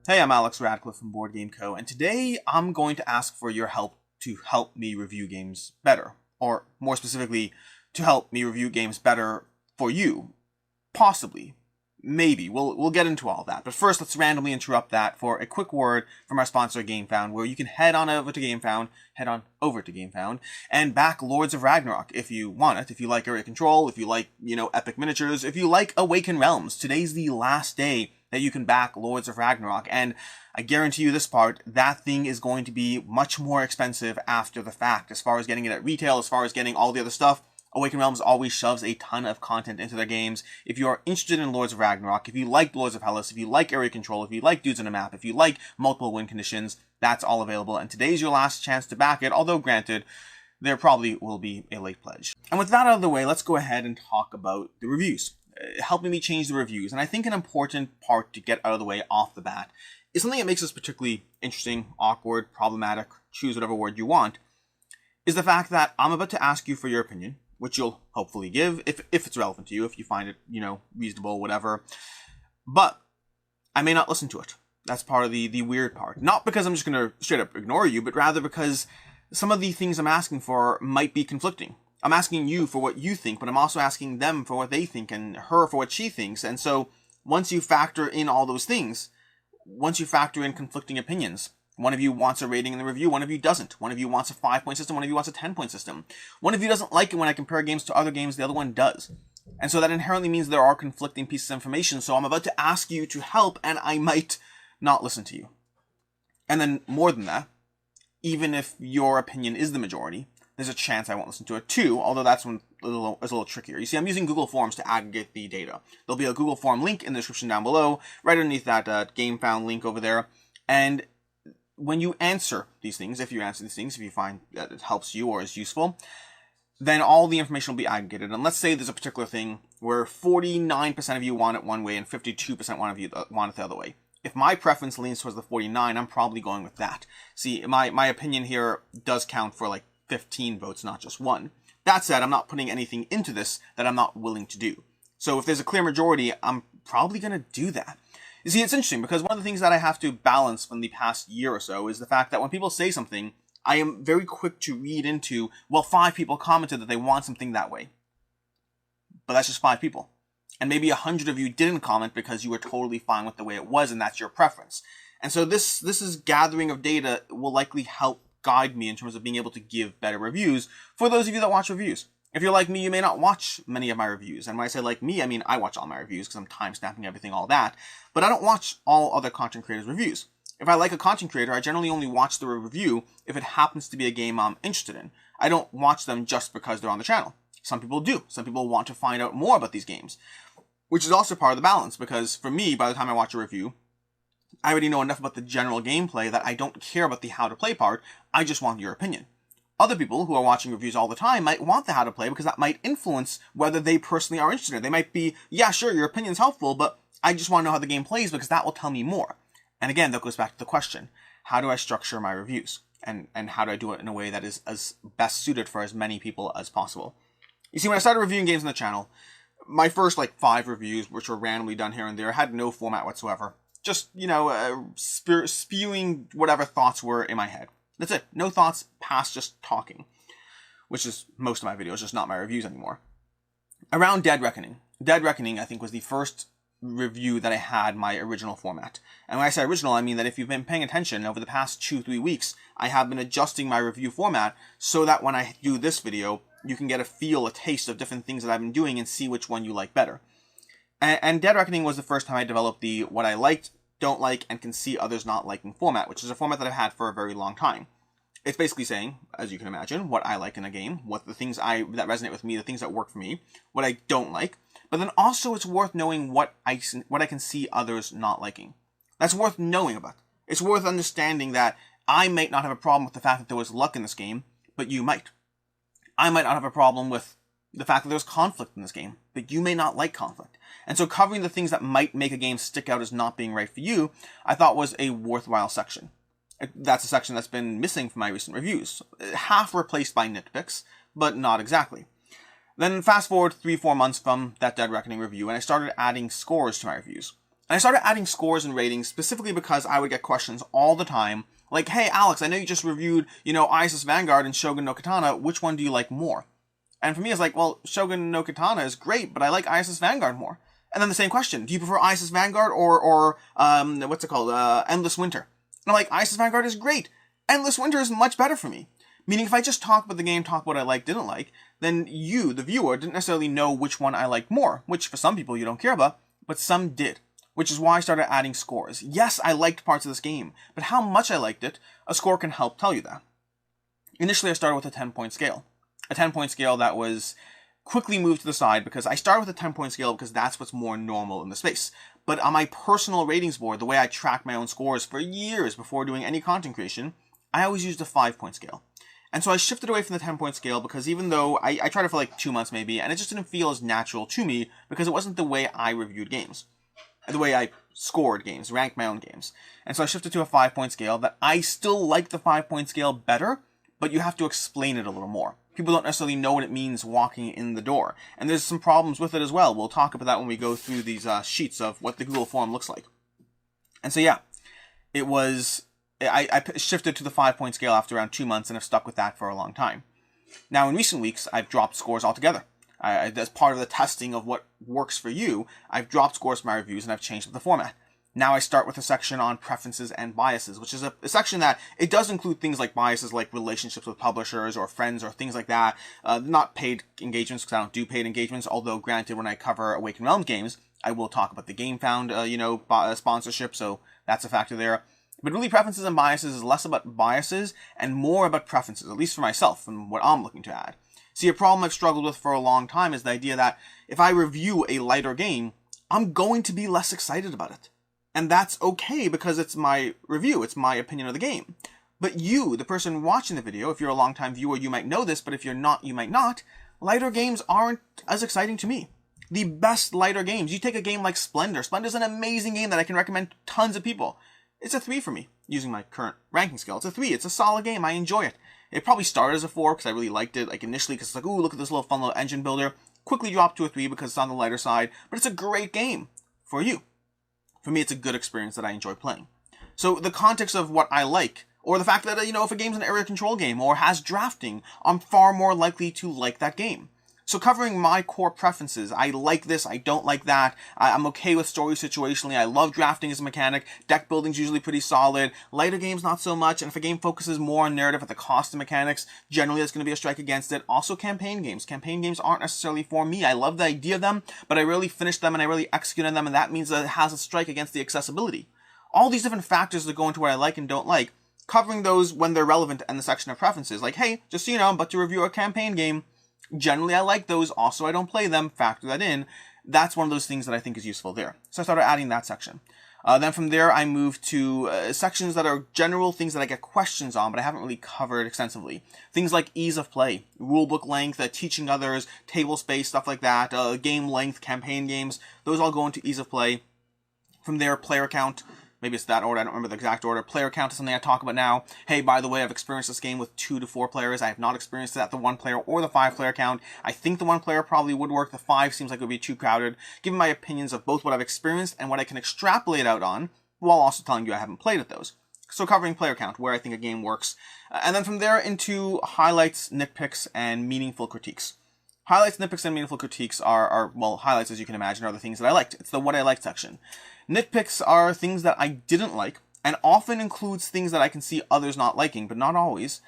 Hey, I'm Alex Radcliffe from Board Game Co. And today I'm going to ask for your help to help me review games better. Or more specifically, to help me review games better for you. Possibly. Maybe. We'll get into all that. But first, let's randomly interrupt that for a quick word from our sponsor, Gamefound, where you can head on over to Gamefound, and back Lords of Ragnarok if you want it, if you like area control, if you like, epic miniatures, if you like Awaken Realms. Today's the last day that you can back Lords of Ragnarok, and I guarantee you this part, that thing is going to be much more expensive after the fact, as far as getting it at retail, as far as getting all the other stuff. Awaken Realms always shoves a ton of content into their games. If you are interested in Lords of Ragnarok, if you like Lords of Hellas, if you like area control, if you like dudes on a map, if you like multiple win conditions, that's all available, and today's your last chance to back it, although granted, there probably will be a late pledge. And with that out of the way, let's go ahead and talk about the reviews. Helping me change the reviews, and I think an important part to get out of the way off the bat is something that makes this particularly interesting, awkward, problematic, choose whatever word you want, is the fact that I'm about to ask you for your opinion, which you'll hopefully give, if it's relevant to you, if you find it, reasonable, whatever. But I may not listen to it. That's part of the weird part. Not because I'm just going to straight up ignore you, but rather because some of the things I'm asking for might be conflicting. I'm asking you for what you think, but I'm also asking them for what they think, and her for what she thinks. And so once you factor in all those things, once you factor in conflicting opinions, one of you wants a rating in the review, one of you doesn't. One of you wants a 5-point system, one of you wants a 10-point system. One of you doesn't like it when I compare games to other games, the other one does. And so that inherently means there are conflicting pieces of information. So I'm about to ask you to help, and I might not listen to you. And then more than that, even if your opinion is the majority, there's a chance I won't listen to it too, although that's when it's a little trickier. You see, I'm using Google Forms to aggregate the data. There'll be a Google Form link in the description down below, right underneath that Gamefound link over there. And when you answer these things, if you find that it helps you or is useful, then all the information will be aggregated. And let's say there's a particular thing where 49% of you want it one way and 52% want it the other way. If my preference leans towards the 49, I'm probably going with that. See, my opinion here does count for like 15 votes, not just one. That said, I'm not putting anything into this that I'm not willing to do. So if there's a clear majority, I'm probably going to do that. You see, it's interesting because one of the things that I have to balance from the past year or so is the fact that when people say something, I am very quick to read into, well, 5 people commented that they want something that way. But that's just 5 people. And maybe 100 of you didn't comment because you were totally fine with the way it was and that's your preference. And so this is gathering of data will likely help guide me in terms of being able to give better reviews for those of you that watch reviews. If you're like me, you may not watch many of my reviews. And when I say like me, I mean I watch all my reviews because I'm time-stamping everything, all that. But I don't watch all other content creators' reviews. If I like a content creator, I generally only watch the review if it happens to be a game I'm interested in. I don't watch them just because they're on the channel. Some people do. Some people want to find out more about these games, which is also part of the balance, because for me, by the time I watch a review, I already know enough about the general gameplay that I don't care about the how to play part. I just want your opinion. Other people who are watching reviews all the time might want the how to play because that might influence whether they personally are interested. They might be, yeah, sure, your opinion's helpful, but I just want to know how the game plays because that will tell me more. And again, that goes back to the question, how do I structure my reviews? And how do I do it in a way that is as best suited for as many people as possible? You see, when I started reviewing games on the channel, my first 5 reviews, which were randomly done here and there, had no format whatsoever. Just, spewing whatever thoughts were in my head. That's it. No thoughts past just talking, which is most of my videos, just not my reviews anymore. Around Dead Reckoning. Dead Reckoning, I think, was the first review that I had my original format. And when I say original, I mean that if you've been paying attention over the past 2-3 weeks, I have been adjusting my review format so that when I do this video, you can get a taste of different things that I've been doing and see which one you like better. And Dead Reckoning was the first time I developed the what I liked, don't like, and can see others not liking format, which is a format that I've had for a very long time. It's basically saying, as you can imagine, what I like in a game, what the things that resonate with me, the things that work for me, what I don't like, but then also it's worth knowing what I can see others not liking. That's worth knowing about. It's worth understanding that I might not have a problem with the fact that there was luck in this game, but you might. I might not have a problem with the fact that there's conflict in this game, but you may not like conflict. And so covering the things that might make a game stick out as not being right for you, I thought was a worthwhile section. That's a section that's been missing from my recent reviews. Half replaced by nitpicks, but not exactly. Then fast forward 3-4 months from that Dead Reckoning review, and I started adding scores to my reviews. And I started adding scores and ratings specifically because I would get questions all the time, like, hey Alex, I know you just reviewed, Isis Vanguard and Shogun no Katana, which one do you like more? And for me, it's like, well, Shogun no Katana is great, but I like Isis Vanguard more. And then the same question, do you prefer Isis Vanguard or Endless Winter? And I'm like, Isis Vanguard is great. Endless Winter is much better for me. Meaning if I just talk about the game, talk about what I like, didn't like, then you, the viewer, didn't necessarily know which one I liked more, which for some people you don't care about, but some did. Which is why I started adding scores. Yes, I liked parts of this game, but how much I liked it, a score can help tell you that. Initially, I started with a 10-point scale. A 10-point scale that was quickly moved to the side because I started with a 10-point scale because that's what's more normal in the space. But on my personal ratings board, the way I track my own scores for years before doing any content creation, I always used a 5-point scale. And so I shifted away from the 10-point scale because even though I tried it for like 2 months maybe, and it just didn't feel as natural to me because it wasn't the way I reviewed games. The way I scored games, ranked my own games. And so I shifted to a 5-point scale that I still like the 5-point scale better, but you have to explain it a little more. People don't necessarily know what it means walking in the door. And there's some problems with it as well. We'll talk about that when we go through these sheets of what the Google form looks like. And so yeah, it was, I shifted to the 5-point scale after around 2 months and have stuck with that for a long time. Now in recent weeks, I've dropped scores altogether. As part of the testing of what works for you, I've dropped scores from my reviews and I've changed up the format. Now I start with a section on preferences and biases, which is a section that it does include things like biases like relationships with publishers or friends or things like that. Not paid engagements because I don't do paid engagements, although granted when I cover Awakened Realms games, I will talk about the Gamefound, sponsorship, so that's a factor there. But really preferences and biases is less about biases and more about preferences, at least for myself and what I'm looking to add. See, a problem I've struggled with for a long time is the idea that if I review a lighter game, I'm going to be less excited about it. And that's okay because it's my review, it's my opinion of the game. But you, the person watching the video, if you're a long-time viewer, you might know this, but if you're not, you might not. Lighter games aren't as exciting to me. The best lighter games, you take a game like Splendor. Splendor's an amazing game that I can recommend to tons of people. It's a 3 for me, using my current ranking scale. It's a 3, it's a solid game, I enjoy it. It probably started as a 4 because I really liked it, like initially, because it's like, ooh, look at this little fun little engine builder. Quickly dropped to a 3 because it's on the lighter side, but it's a great game for you. For me, it's a good experience that I enjoy playing. So the context of what I like, or the fact that, if a game's an area control game or has drafting, I'm far more likely to like that game. So covering my core preferences, I like this, I don't like that, I'm okay with story situationally, I love drafting as a mechanic, deck building's usually pretty solid, lighter games not so much, and if a game focuses more on narrative at the cost of mechanics, generally that's going to be a strike against it. Also campaign games. Campaign games aren't necessarily for me. I love the idea of them, but I rarely finish them and I rarely execute on them, and that means that it has a strike against the accessibility. All these different factors that go into what I like and don't like, covering those when they're relevant in the section of preferences, like, hey, just so you know, I'm about to review a campaign game. Generally, I like those. Also, I don't play them. Factor that in. That's one of those things that I think is useful there. So I started adding that section. Then from there, I moved to sections that are general things that I get questions on, but I haven't really covered extensively. Things like ease of play, rulebook length, teaching others, table space, stuff like that, game length, campaign games. Those all go into ease of play. From there, player count. Maybe it's that order, I don't remember the exact order. Player count is something I talk about now. Hey, by the way, I've experienced this game with 2 to 4 players. I have not experienced it at the 1 player or the 5 player count. I think the 1 player probably would work. The 5 seems like it would be too crowded. Giving my opinions of both what I've experienced and what I can extrapolate out on, while also telling you I haven't played at those. So covering player count, where I think a game works. And then from there into highlights, nitpicks, and meaningful critiques. Highlights, nitpicks, and meaningful critiques are highlights, as you can imagine, are the things that I liked. It's the what I liked section. Nitpicks are things that I didn't like, and often includes things that I can see others not liking, but not always.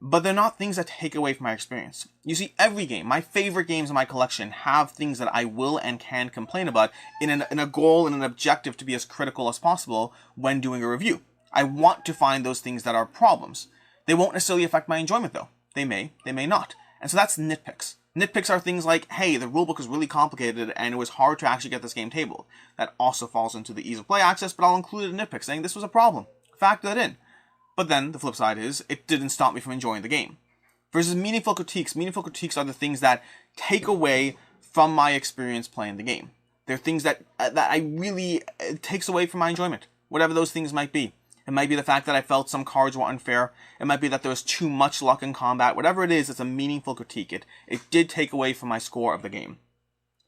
But they're not things that take away from my experience. You see, every game, my favorite games in my collection, have things that I will and can complain about in a goal and an objective to be as critical as possible when doing a review. I want to find those things that are problems. They won't necessarily affect my enjoyment, though. They may not. And so that's nitpicks. Nitpicks are things like, hey, the rulebook is really complicated and it was hard to actually get this game tabled. That also falls into the ease of play access, but I'll include it in nitpicks, saying this was a problem. Factor that in. But then, the flip side is, it didn't stop me from enjoying the game. Versus meaningful critiques. Meaningful critiques are the things that take away from my experience playing the game. They're things that I really, it takes away from my enjoyment. Whatever those things might be. It might be the fact that I felt some cards were unfair. It might be that there was too much luck in combat. Whatever it is, it's a meaningful critique. It did take away from my score of the game.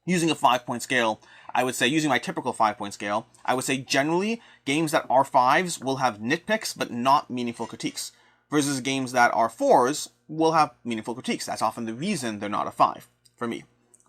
Using a 5-point scale, I would say, using my typical 5-point scale, I would say generally games that are 5s will have nitpicks but not meaningful critiques, versus games that are 4s will have meaningful critiques. That's often the reason they're not a 5 for me.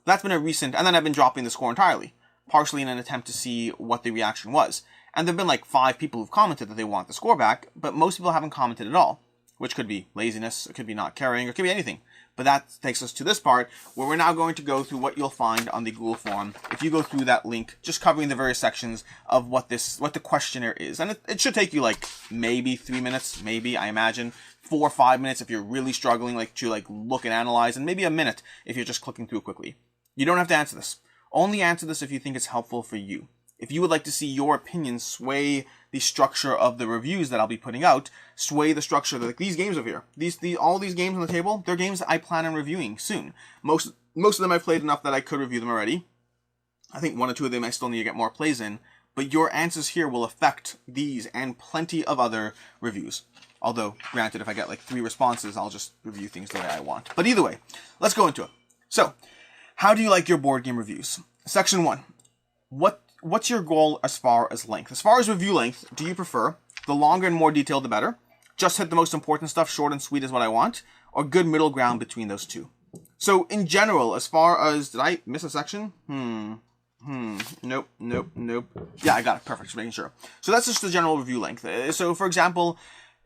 That's been a recent, and then I've been dropping the score entirely, partially in an attempt to see what the reaction was. And there have been like 5 people who've commented that they want the score back, but most people haven't commented at all, which could be laziness, it could be not caring, or it could be anything. But that takes us to this part, where we're now going to go through what you'll find on the Google form if you go through that link, just covering the various sections of what the questionnaire is. And it should take you like maybe 3 minutes, maybe, I imagine, 4 or 5 minutes if you're really struggling to look and analyze, and maybe a minute if you're just clicking through quickly. You don't have to answer this. Only answer this if you think it's helpful for you. If you would like to see your opinion sway the structure of the reviews that I'll be putting out, sway the structure, like these games over here. All these games on the table, they're games that I plan on reviewing soon. Most of them I've played enough that I could review them already. I think 1 or 2 of them I still need to get more plays in, but your answers here will affect these and plenty of other reviews. Although, granted, if I get like 3 responses, I'll just review things the way I want. But either way, let's go into it. So, how do you like your board game reviews? Section 1. What's your goal as far as length? As far as review length, do you prefer the longer and more detailed the better? Just hit the most important stuff, short and sweet is what I want? Or good middle ground between those two? So in general, as far as, did I miss a section? Nope. Yeah, I got it. Perfect. Just making sure. So that's just the general review length. So for example,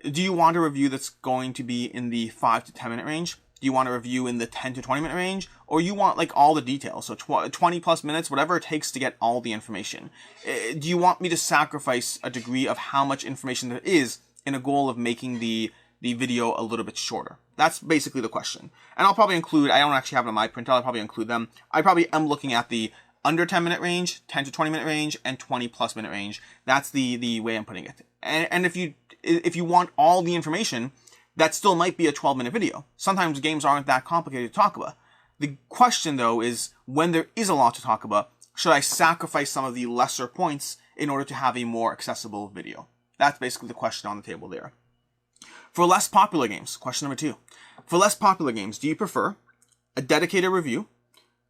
do you want a review that's going to be in the 5 to 10 minute range? Do you want a review in the 10 to 20 minute range? Or you want like all the details? So 20 plus minutes, whatever it takes to get all the information. Do you want me to sacrifice a degree of how much information there is in a goal of making the video a little bit shorter? That's basically the question. And I'll probably include, I don't actually have it on my printout, I'll probably include them. I probably am looking at the under 10 minute range, 10 to 20 minute range, and 20 plus minute range. That's the way I'm putting it. And if you want all the information, that still might be a 12-minute video. Sometimes games aren't that complicated to talk about. The question, though, is when there is a lot to talk about, should I sacrifice some of the lesser points in order to have a more accessible video? That's basically the question on the table there. For less popular games, question number 2. For less popular games, do you prefer a dedicated review,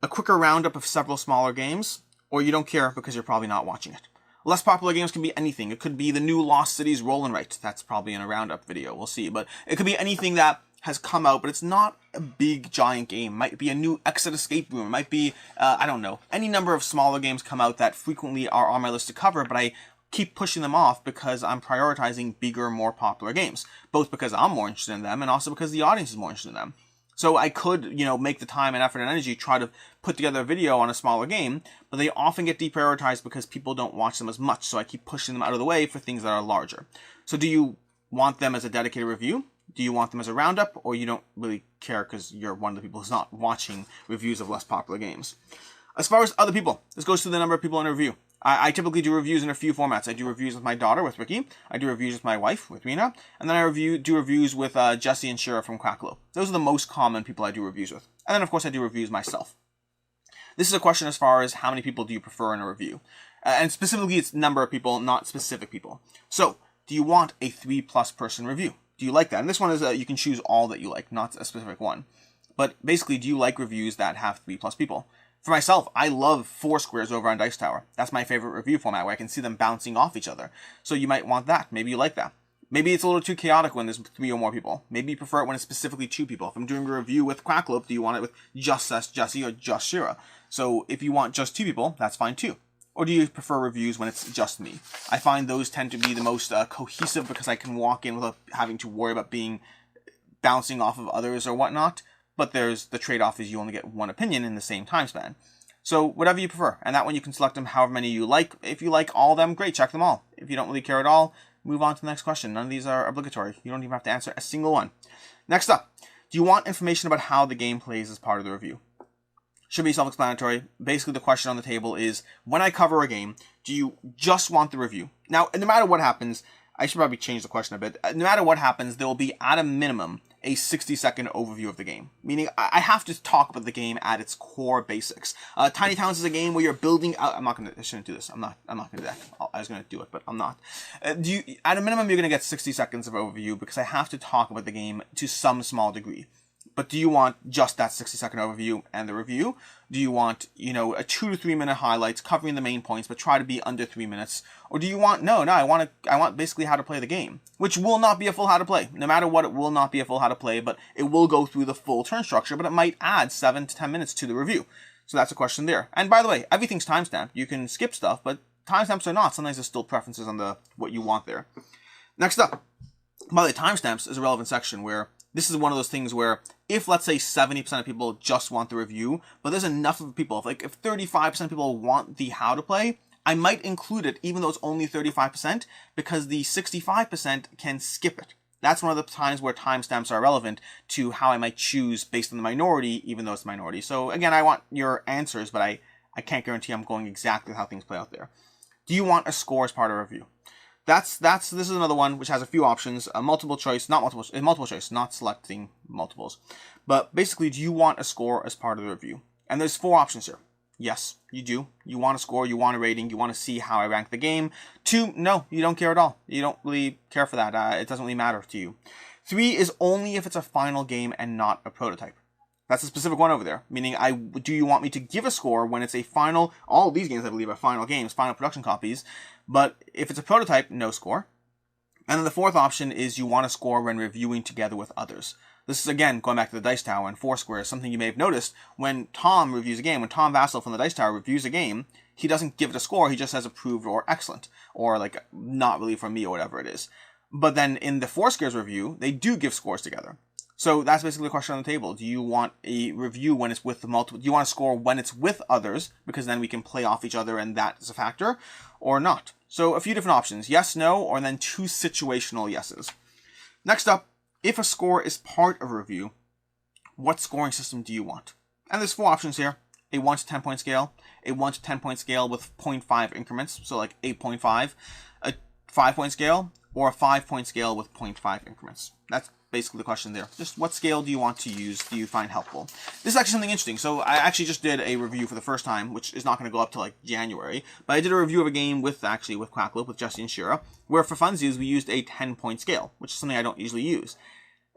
a quicker roundup of several smaller games, or you don't care because you're probably not watching it? Less popular games can be anything. It could be the new Lost Cities Roll and Write. That's probably in a roundup video. We'll see. But it could be anything that has come out, but it's not a big, giant game. It might be a new Exit Escape Room. It might be, I don't know, any number of smaller games come out that frequently are on my list to cover, but I keep pushing them off because I'm prioritizing bigger, more popular games. Both because I'm more interested in them and also because the audience is more interested in them. So I could, make the time and effort and energy, try to put together a video on a smaller game, but they often get deprioritized because people don't watch them as much. So I keep pushing them out of the way for things that are larger. So do you want them as a dedicated review? Do you want them as a roundup? Or you don't really care because you're one of the people who's not watching reviews of less popular games? As far as other people, this goes to the number of people in a review. I typically do reviews in a few formats. I do reviews with my daughter, with Ricky. I do reviews with my wife, with Rena. And then I do reviews with Jesse and Shira from Cracklow. Those are the most common people I do reviews with. And then, of course, I do reviews myself. This is a question as far as how many people do you prefer in a review. And specifically, it's number of people, not specific people. So, do you want a 3+ person review? Do you like that? And this one is, you can choose all that you like, not a specific one. But basically, do you like reviews that have 3+ people? For myself, I love 4 squares over on Dice Tower. That's my favorite review format, where I can see them bouncing off each other. So you might want that. Maybe you like that. Maybe it's a little too chaotic when there's 3 or more people. Maybe you prefer it when it's specifically 2 people. If I'm doing a review with Quacklope, do you want it with just Jesse or just Shira? So if you want just 2 people, that's fine too. Or do you prefer reviews when it's just me? I find those tend to be the most cohesive because I can walk in without having to worry about bouncing off of others or whatnot. But there's the trade-off is you only get one opinion in the same time span. So whatever you prefer. And that one you can select them however many you like. If you like all of them, great, check them all. If you don't really care at all, move on to the next question. None of these are obligatory. You don't even have to answer a single one. Next up, do you want information about how the game plays as part of the review? Should be self-explanatory. Basically, the question on the table is, when I cover a game, do you just want the review? Now, no matter what happens, I should probably change the question a bit. No matter what happens, there will be, at a minimum, a 60-second overview of the game. Meaning, I have to talk about the game at its core basics. Tiny Towns is a game where you're building out... I shouldn't do this. I'm not going to do that. I was going to do it, but I'm not. At a minimum, you're going to get 60 seconds of overview because I have to talk about the game to some small degree. But do you want just that 60-second overview and the review? Do you want, a 2 to 3 minute highlights covering the main points, but try to be under 3 minutes? Or do you want, I want basically how to play the game, which will not be a full how to play. No matter what, it will not be a full how to play, but it will go through the full turn structure, but it might add 7 to 10 minutes to the review. So that's a question there. And by the way, everything's timestamped. You can skip stuff, but timestamps are not. Sometimes there's still preferences on what you want there. Next up, by the way, timestamps is a relevant section where this is one of those things where if, let's say, 70% of people just want the review, but there's enough of people, if 35% of people want the how to play, I might include it even though it's only 35% because the 65% can skip it. That's one of the times where timestamps are relevant to how I might choose based on the minority, even though it's the minority. So again, I want your answers, but I can't guarantee I'm going exactly how things play out there. Do you want a score as part of a review? This is another one which has a few options, multiple choice, not selecting multiples. But basically, do you want a score as part of the review? And there's 4 options here. Yes, you do. You want a score, you want a rating, you want to see how I rank the game. 2, no, you don't care at all. You don't really care for that. It doesn't really matter to you. 3 is only if it's a final game and not a prototype. That's a specific one over there, meaning do you want me to give a score when it's a final, all of these games I believe are final games, final production copies, but if it's a prototype, no score. And then the 4th option is you want a score when reviewing together with others. This is, again, going back to the Dice Tower and Foursquare, something you may have noticed when Tom reviews a game, when Tom Vassell from the Dice Tower reviews a game, he doesn't give it a score, he just says approved or excellent, or not really for me or whatever it is. But then in the Foursquare's review, they do give scores together. So that's basically the question on the table. Do you want a review when it's with the multiple? Do you want a score when it's with others? Because then we can play off each other and that is a factor, or not. So a few different options. Yes, no, or then 2 situational yeses. Next up, if a score is part of a review, what scoring system do you want? And there's 4 options here. A 1 to 10 point scale, a 1 to 10 point scale with 0.5 increments, so 8.5, a 5 point scale, or a 5 point scale with 0.5 increments. That's basically the question there. Just what scale do you want to use, do you find helpful? This is actually something interesting. So I actually just did a review for the first time, which is not going to go up till January, but I did a review of a game with Quacklope, with Jesse and Shira, where for funsies we used a 10-point scale, which is something I don't usually use.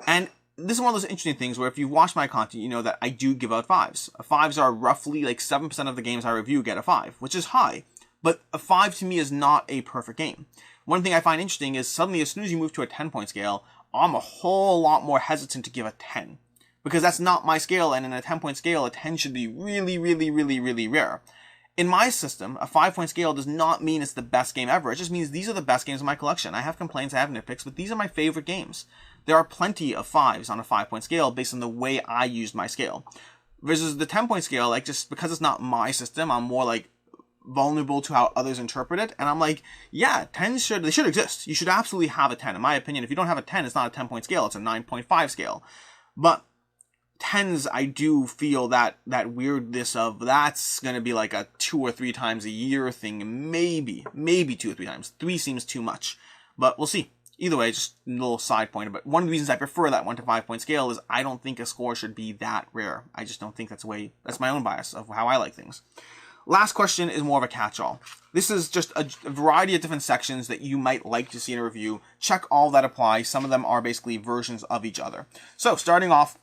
And this is one of those interesting things where if you've watched my content, you know that I do give out 5s. 5s are roughly 7% of the games I review get a 5, which is high, but a 5 to me is not a perfect game. One thing I find interesting is suddenly as soon as you move to a 10-point scale, I'm a whole lot more hesitant to give a 10. Because that's not my scale, and in a 10-point scale, a 10 should be really, really, really, really rare. In my system, a 5-point scale does not mean it's the best game ever. It just means these are the best games in my collection. I have complaints, I have nitpicks, but these are my favorite games. There are plenty of 5s on a 5-point scale based on the way I used my scale. Versus the 10-point scale, just because it's not my system, I'm more vulnerable to how others interpret it, and I'm yeah, 10s should exist. You should absolutely have a 10. In my opinion, if you don't have a 10, it's not a 10-point scale, it's a 9.5 scale. But 10s, I do feel that weirdness of that's going to be a 2 or 3 times a year thing, maybe 2 or 3 times. 3 seems too much, but we'll see. Either way, just a little side point, but one of the reasons I prefer that 1 to 5-point scale is I don't think a score should be that rare. I just don't think that's my own bias of how I like things. Last question is more of a catch-all. This is just a variety of different sections that you might like to see in a review. Check all that apply. Some of them are basically versions of each other. So starting off,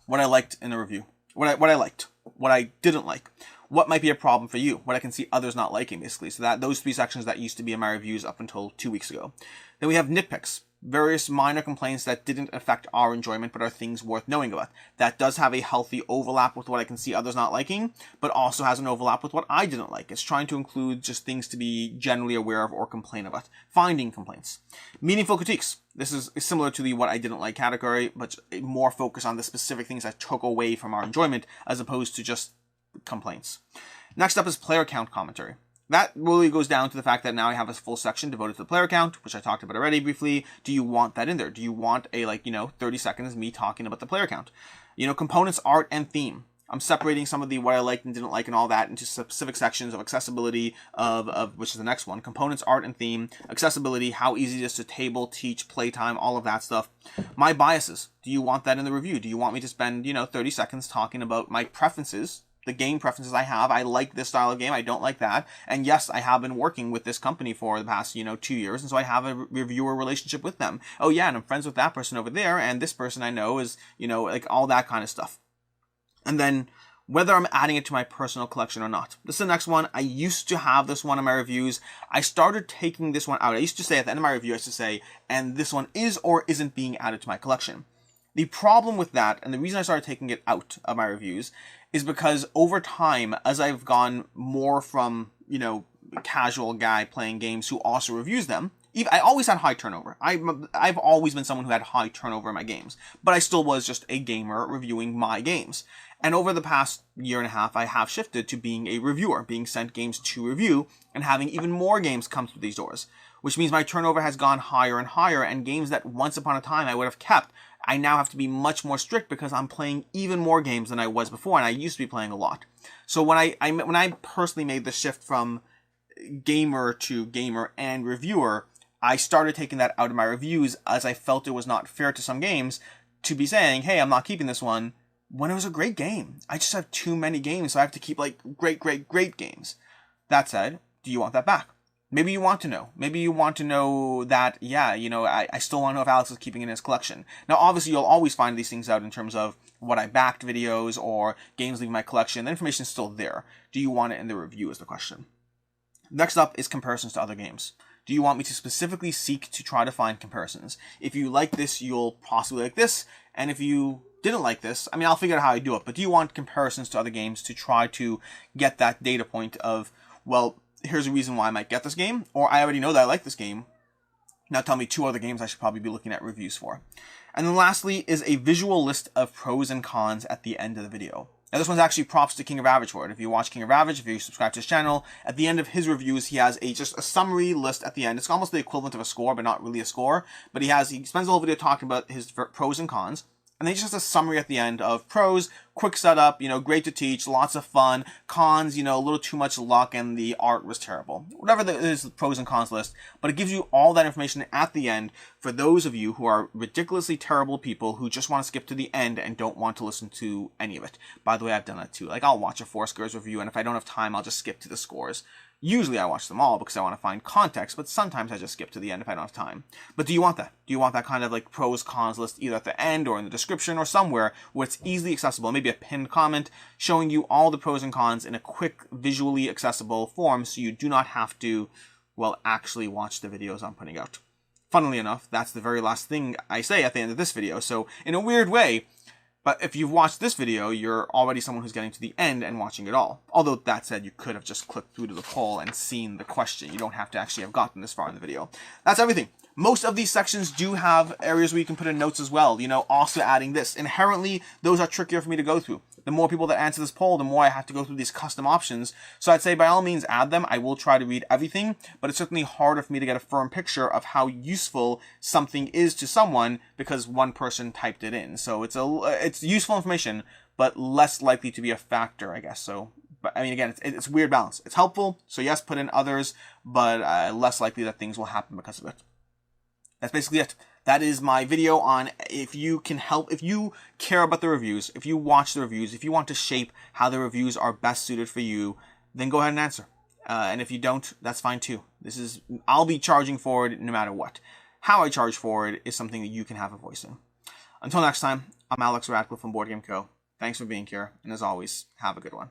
what I liked in the review. What I liked. What I didn't like. What might be a problem for you. What I can see others not liking, basically. So those 3 sections that used to be in my reviews up until 2 weeks ago. Then we have nitpicks. Various minor complaints that didn't affect our enjoyment but are things worth knowing about. That does have a healthy overlap with what I can see others not liking, but also has an overlap with what I didn't like. It's trying to include just things to be generally aware of or complain about. Finding complaints. Meaningful critiques. This is similar to the what I didn't like category, but more focus on the specific things that took away from our enjoyment as opposed to just complaints. Next up is player count commentary. That really goes down to the fact that now I have a full section devoted to the player count, which I talked about already briefly. Do you want that in there? Do you want a 30 seconds me talking about the player count? Components, art, and theme. I'm separating some of the what I liked and didn't like and all that into specific sections of accessibility of which is the next one. Components, art, and theme. Accessibility, how easy it is to table, teach, playtime, all of that stuff. My biases. Do you want that in the review? Do you want me to spend, 30 seconds talking about my preferences the game preferences I have. I like this style of game. I don't like that. And yes, I have been working with this company for the past, 2 years. And so I have a reviewer relationship with them. Oh yeah, and I'm friends with that person over there. And this person I know is, like all that kind of stuff. And then whether I'm adding it to my personal collection or not. This is the next one. I used to have this one in my reviews. I started taking this one out. I used to say at the end of my review, I used to say, and this one is or isn't being added to my collection. The problem with that, and the reason I started taking it out of my reviews, is because over time, as I've gone more from, casual guy playing games who also reviews them, I always had high turnover. I've always been someone who had high turnover in my games, but I still was just a gamer reviewing my games. And over the past year and a half, I have shifted to being a reviewer, being sent games to review, and having even more games come through these doors, which means my turnover has gone higher and higher, and games that once upon a time I would have kept, I now have to be much more strict because I'm playing even more games than I was before, and I used to be playing a lot. So when I personally made the shift from gamer to gamer and reviewer, I started taking that out of my reviews as I felt it was not fair to some games to be saying, hey, I'm not keeping this one, when it was a great game. I just have too many games, so I have to keep great games. That said, do you want that back? Maybe you want to know. Maybe you want to know that, I still want to know if Alex is keeping it in his collection. Now, obviously, you'll always find these things out in terms of what I backed videos or games leaving my collection. The information is still there. Do you want it in the review is the question. Next up is comparisons to other games. Do you want me to specifically seek to try to find comparisons? If you like this, you'll possibly like this. And if you didn't like this, I'll figure out how I do it. But do you want comparisons to other games to try to get that data point of, well, here's a reason why I might get this game, or I already know that I like this game. Now tell me 2 other games I should probably be looking at reviews for. And then lastly is a visual list of pros and cons at the end of the video. Now this one's actually props to King of Average for it. If you watch King of Average, if you subscribe to his channel, at the end of his reviews, he has just a summary list at the end. It's almost the equivalent of a score, but not really a score. But he spends the whole video talking about his pros and cons. And then he just has a summary at the end of pros, quick setup, great to teach, lots of fun, cons, a little too much luck, and the art was terrible. Whatever the pros and cons list, but it gives you all that information at the end for those of you who are ridiculously terrible people who just want to skip to the end and don't want to listen to any of it. By the way, I've done that too. I'll watch a 4 scores review, and if I don't have time, I'll just skip to the scores. Usually I watch them all because I want to find context, but sometimes I just skip to the end if I don't have time. But do you want that? Do you want that kind of pros, cons list either at the end or in the description or somewhere where it's easily accessible? Maybe a pinned comment showing you all the pros and cons in a quick, visually accessible form so you do not have to, actually watch the videos I'm putting out. Funnily enough, that's the very last thing I say at the end of this video. So in a weird way, but if you've watched this video, you're already someone who's getting to the end and watching it all. Although, that said, you could have just clicked through to the poll and seen the question. You don't have to actually have gotten this far in the video. That's everything. Most of these sections do have areas where you can put in notes as well. Also adding this. Inherently, those are trickier for me to go through. The more people that answer this poll, the more I have to go through these custom options. So I'd say by all means add them. I will try to read everything, but it's certainly harder for me to get a firm picture of how useful something is to someone because one person typed it in. So it's useful information, but less likely to be a factor, I guess. So, but again, it's a weird balance. It's helpful. So yes, put in others, but less likely that things will happen because of it. That's basically it. That is my video on if you care about the reviews, if you watch the reviews, if you want to shape how the reviews are best suited for you, then go ahead and answer. And if you don't, that's fine too. I'll be charging for it no matter what. How I charge for it is something that you can have a voice in. Until next time, I'm Alex Radcliffe from Board Game Co. Thanks for being here, and as always, have a good one.